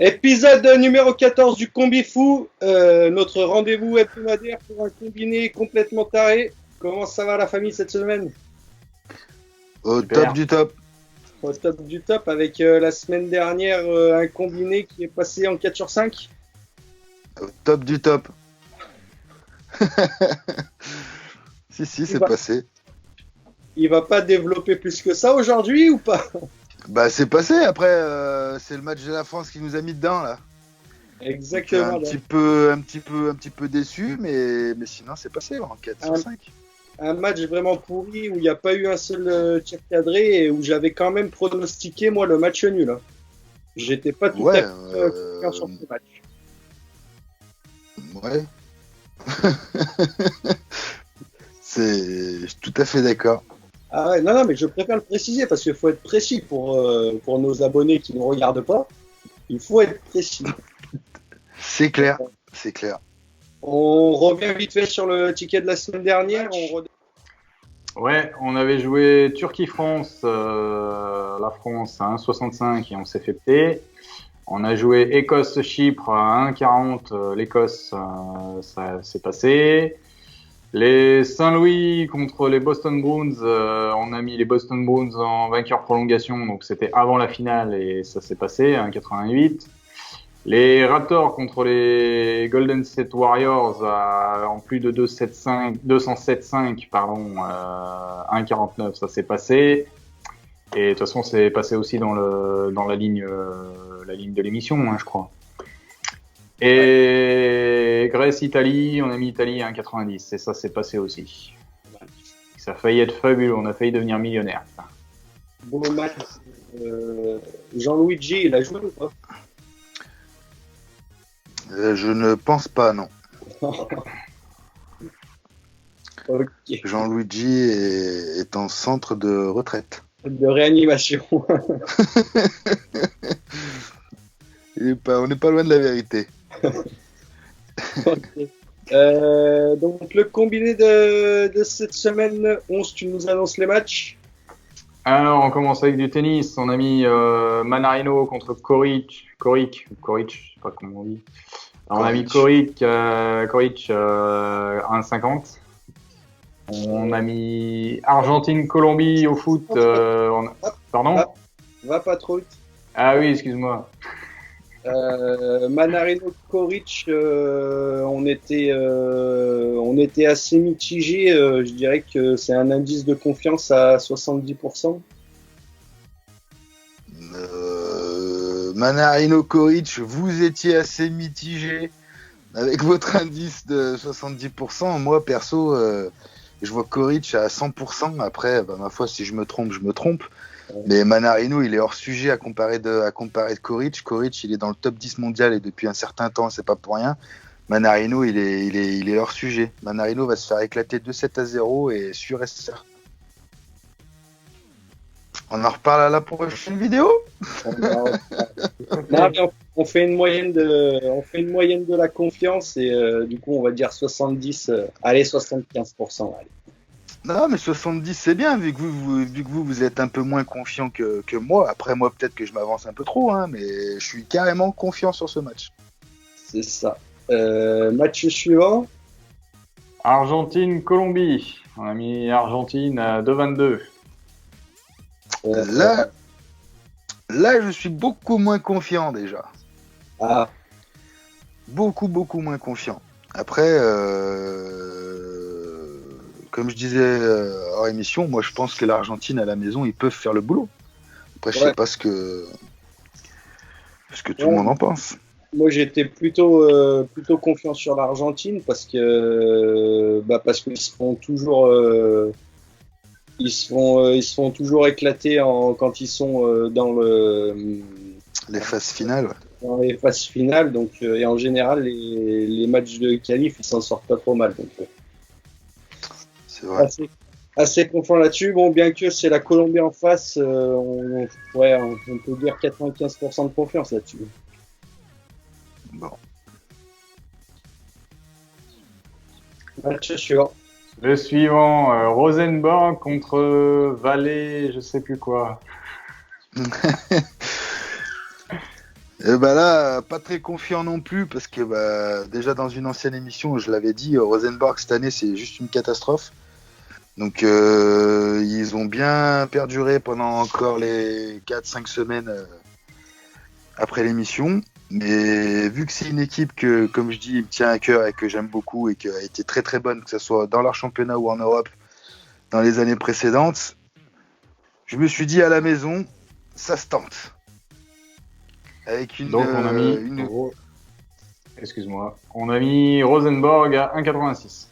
Épisode numéro 14 du Combi Fou, notre rendez-vous hebdomadaire pour un combiné complètement taré. Comment ça va la famille cette semaine? Au Super. top du top. Au top du top avec la semaine dernière un combiné qui est passé en 4 sur 5. Au top du top. Si, c'est passé. Il va pas développer plus que ça aujourd'hui ou pas? Bah, c'est passé. Après, c'est le match de la France qui nous a mis dedans, là. Exactement. Un petit peu déçu, mais sinon, c'est passé en 4 sur 5. Un match vraiment pourri où il n'y a pas eu un seul tir cadré et où j'avais quand même pronostiqué, moi, le match nul. Hein. J'étais pas tout à fait confiant sur ce match. Ouais. Je suis tout à fait d'accord. Ah ouais, non, mais je préfère le préciser parce qu'il faut être précis pour nos abonnés qui ne regardent pas. Il faut être précis. C'est clair. On revient vite fait sur le ticket de la semaine dernière. Ouais, on avait joué Turquie-France, la France à 1,65 et on s'est fait péter. On a joué Écosse-Chypre à 1,40, l'Écosse, ça s'est passé. Les Saint-Louis contre les Boston Bruins, on a mis les Boston Bruins en vainqueur prolongation, donc c'était avant la finale et ça s'est passé, 1,88. Les Raptors contre les Golden State Warriors en plus de 207,5, pardon, 1,49, ça s'est passé. Et de toute façon, c'est passé aussi dans la ligne de l'émission, hein, je crois. Et Grèce-Italie, on a mis Italie à 1,90 et ça s'est passé aussi. Ça a failli être fabuleux, on a failli devenir millionnaire. Beau match. Jean-Luigi, il a joué ou pas? Je ne pense pas, non. Okay. Jean-Luigi est en centre de retraite. De réanimation. On n'est pas loin de la vérité. Okay. Donc le combiné de cette semaine, 11, tu nous annonces les matchs. Alors on commence avec du tennis, on a mis Manarino contre Koric, je sais pas comment on dit. Alors, on a mis Koric 1,50. On a mis Argentine-Colombie au foot. Pardon? Va pas trop vite. Ah oui, excuse-moi. Manarino Koric, on était assez mitigé. Je dirais que c'est un indice de confiance à 70%. Manarino Koric, vous étiez assez mitigé avec votre indice de 70%. Moi, perso, je vois Koric à 100%. Après, ma foi, si je me trompe, je me trompe. Mais Manarino, il est hors sujet à comparer de Koric. Koric, il est dans le top 10 mondial et depuis un certain temps, c'est pas pour rien. Manarino, il est hors sujet. Manarino va se faire éclater 2-7-0 et sûr et certain. On en reparle à la prochaine vidéo. Non, on fait une moyenne de la confiance et du coup, on va dire 70, allez 75%. Allez. Non, mais 70, c'est bien, vu que vous êtes un peu moins confiant que moi. Après, moi, peut-être que je m'avance un peu trop, hein, mais je suis carrément confiant sur ce match. C'est ça. Match suivant. Argentine-Colombie. On a mis Argentine à 2,22. Là, je suis beaucoup moins confiant déjà. Ah. Beaucoup moins confiant. Après, comme je disais hors émission, moi je pense que l'Argentine à la maison, ils peuvent faire le boulot. Après, je sais pas ce que tout le monde en pense. Moi, j'étais plutôt confiant sur l'Argentine parce qu'ils se font toujours ils se font toujours éclater quand ils sont dans les phases finales. Dans les phases finales, donc et en général les matchs de qualif ils s'en sortent pas trop mal. Donc c'est vrai. Assez confiant là-dessus. Bon, bien que c'est la Colombie en face, on peut dire 95% de confiance là-dessus. Bon. Match suivant. Le suivant, Rosenborg contre Valais, je sais plus quoi. Et bah là, pas très confiant non plus, parce que bah, déjà dans une ancienne émission, je l'avais dit, Rosenborg cette année, c'est juste une catastrophe. Donc ils ont bien perduré pendant encore les 4-5 semaines après l'émission. Mais vu que c'est une équipe que, comme je dis, il me tient à cœur et que j'aime beaucoup et qui a été très très bonne, que ce soit dans leur championnat ou en Europe dans les années précédentes, je me suis dit à la maison, ça se tente. Avec une. Donc on a mis. Excuse-moi. On a mis Rosenborg à 1,86.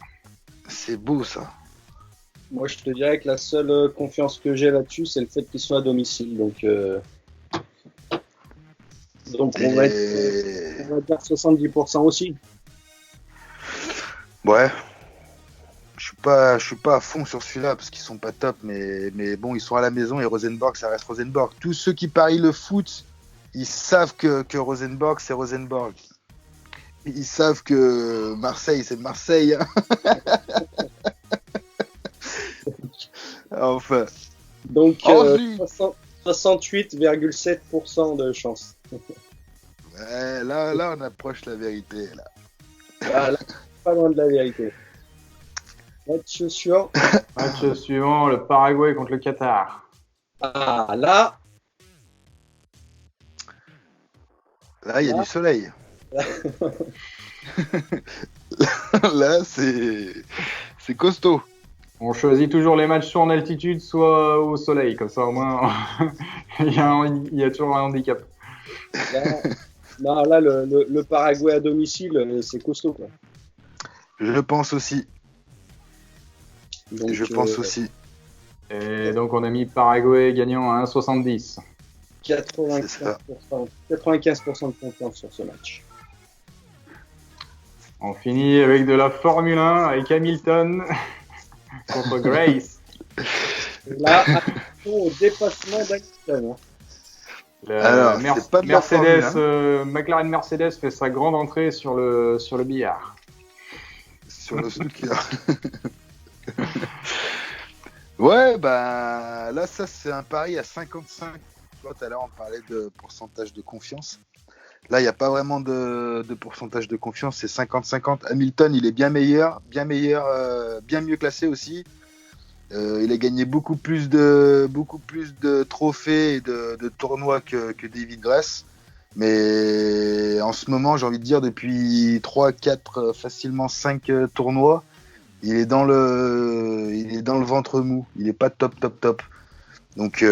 C'est beau ça. Moi, je te dirais que la seule confiance que j'ai là-dessus, c'est le fait qu'ils soient à domicile. Donc on va dire 70% aussi. Ouais. Je suis pas à fond sur celui-là parce qu'ils sont pas top, mais bon, ils sont à la maison et Rosenborg, ça reste Rosenborg. Tous ceux qui parient le foot, ils savent que Rosenborg, c'est Rosenborg. Ils savent que Marseille, c'est Marseille. Hein. Enfin. Donc 68,7% de chance. Ouais, là, on approche la vérité. Là. Voilà, pas loin de la vérité. Match suivant. Match suivant, le Paraguay contre le Qatar. Ah, là. Là, il y a du soleil. Là, c'est costaud. On choisit toujours les matchs soit en altitude, soit au soleil. Comme ça, au moins, il y a toujours un handicap. Là, le Paraguay à domicile, c'est costaud, quoi. Je pense aussi. Donc, je pense aussi. Et donc, on a mis Paraguay gagnant à 1,70. 95% de confiance sur ce match. On finit avec de la Formule 1 avec Hamilton contre Grace. Là, attention au dépassement d'Hamilton. Alors, c'est pas de la Mercedes, Formule 1. McLaren Mercedes fait sa grande entrée sur le billard. Sur le snooker. Ouais, bah là, ça, c'est un pari à 55. Tout à l'heure, on parlait de pourcentage de confiance. Là, il n'y a pas vraiment de pourcentage de confiance, c'est 50-50. Hamilton, il est bien meilleur, bien mieux classé aussi. Il a gagné beaucoup plus de trophées et de tournois que David Grace. Mais en ce moment, j'ai envie de dire, depuis 3, 4, facilement 5 tournois, il est dans le ventre mou. Il n'est pas top. Donc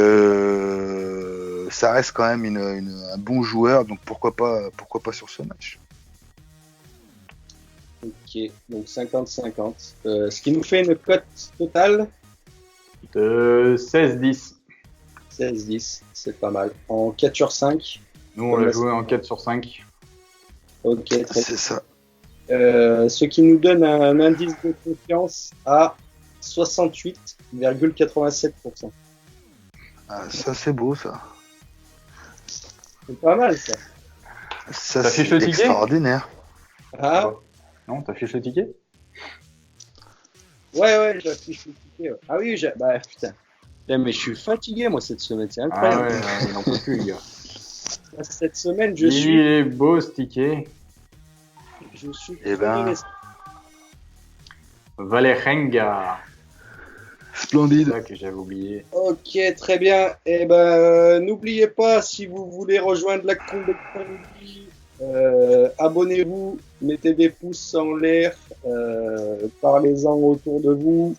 ça reste quand même un bon joueur. Donc pourquoi pas sur ce match. Ok, donc 50-50. Ce qui nous fait une cote totale de 16-10. 16-10, c'est pas mal. En 4 sur 5. Nous, on l'a joué en 4 sur 5. Ok, très bien. C'est ça. Ce qui nous donne un indice de confiance à 68,87%. Ah, ça, c'est beau, ça. C'est pas mal, ça. Ça, T'affiches c'est le ticket extraordinaire. Ah, Non, t'affiches le ticket? ouais, j'affiche le ticket. Ouais. Ah oui, bah putain. Mais je suis fatigué, moi, cette semaine. C'est incroyable. Ah ouais, il n'en peut plus, les gars. Cette semaine, Il est beau, ce ticket. Je suis. Eh ben. Valerenga. Splendide. C'est ça que j'avais oublié. Ok, très bien. Eh ben, n'oubliez pas, si vous voulez rejoindre la communauté, abonnez-vous, mettez des pouces en l'air, parlez-en autour de vous.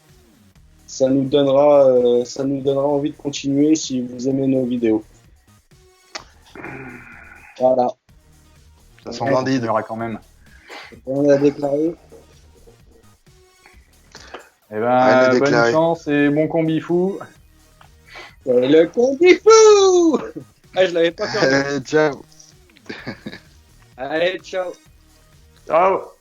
Ça nous donnera envie de continuer si vous aimez nos vidéos. Voilà. Ça sent splendide. Il y aura quand même. On a déclaré. Eh ben, bonne chance et bon combi fou. Le combi fou. Ah, je l'avais pas fait. Ciao. Allez, ciao. Ciao.